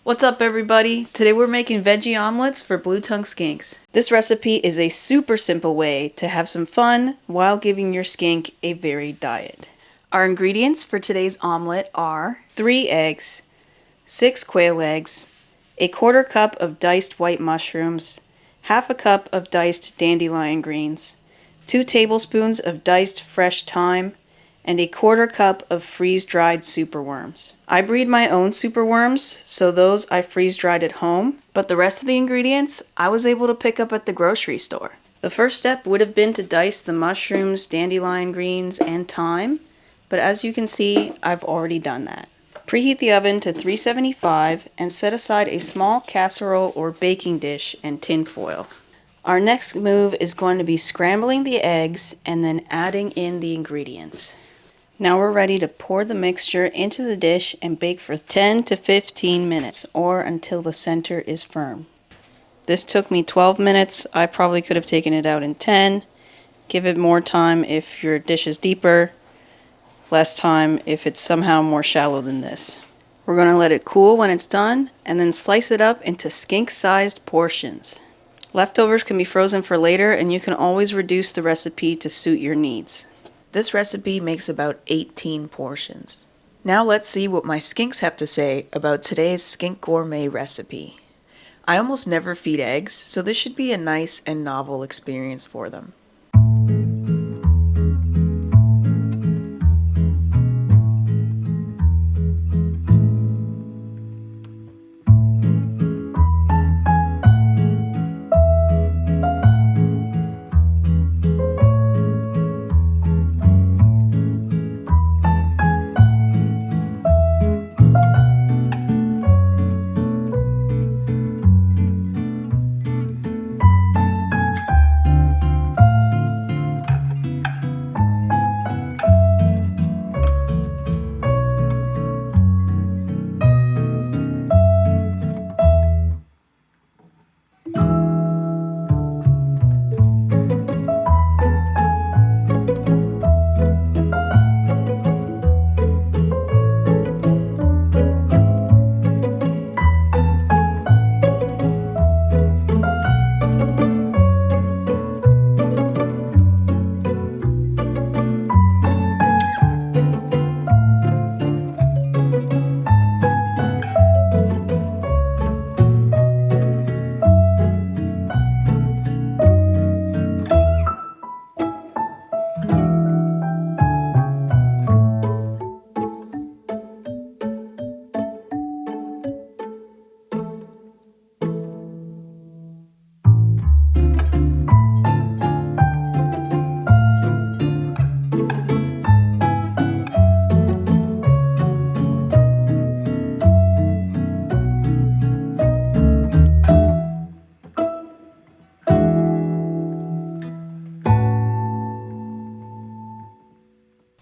What's up everybody? Today we're making veggie omelets for blue-tongue skinks. This recipe is a super simple way to have some fun while giving your skink a varied diet. Our ingredients for today's omelet are 3 eggs, 6 quail eggs, a 1/4 cup of diced white mushrooms, 1/2 cup of diced dandelion greens, 2 tablespoons of diced fresh thyme, and a 1/4 cup of freeze-dried superworms. I breed my own superworms, so those I freeze-dried at home, but the rest of the ingredients I was able to pick up at the grocery store. The first step would have been to dice the mushrooms, dandelion greens, and thyme, but as you can see, I've already done that. Preheat the oven to 375 and set aside a small casserole or baking dish and tin foil. Our next move is going to be scrambling the eggs and then adding in the ingredients. Now we're ready to pour the mixture into the dish and bake for 10 to 15 minutes or until the center is firm. This took me 12 minutes. I probably could have taken it out in 10. Give it more time if your dish is deeper, less time if it's somehow more shallow than this. We're going to let it cool when it's done and then slice it up into skink-sized portions. Leftovers can be frozen for later and you can always reduce the recipe to suit your needs. This recipe makes about 18 portions. Now let's see what my skinks have to say about today's skink gourmet recipe. I almost never feed eggs, so this should be a nice and novel experience for them.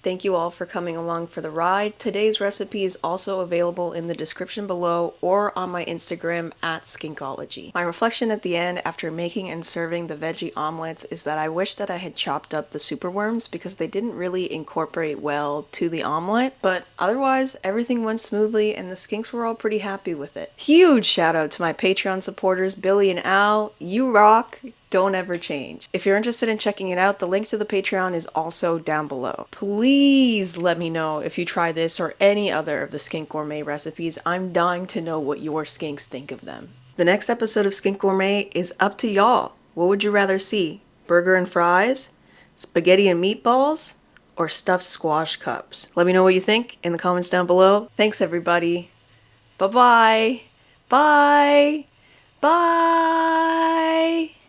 Thank you all for coming along for the ride. Today's recipe is also available in the description below or on my Instagram at Skinkology. My reflection at the end after making and serving the veggie omelets is that I wish that I had chopped up the superworms because they didn't really incorporate well to the omelet, but otherwise everything went smoothly and the skinks were all pretty happy with it. Huge shout out to my Patreon supporters, Billy and Al. You rock! Don't ever change. If you're interested in checking it out, the link to the Patreon is also down below. Please let me know if you try this or any other of the Skink Gourmet recipes. I'm dying to know what your skinks think of them. The next episode of Skink Gourmet is up to y'all. What would you rather see? Burger and fries? Spaghetti and meatballs? Or stuffed squash cups? Let me know what you think in the comments down below. Thanks everybody. Bye-bye. Bye. Bye.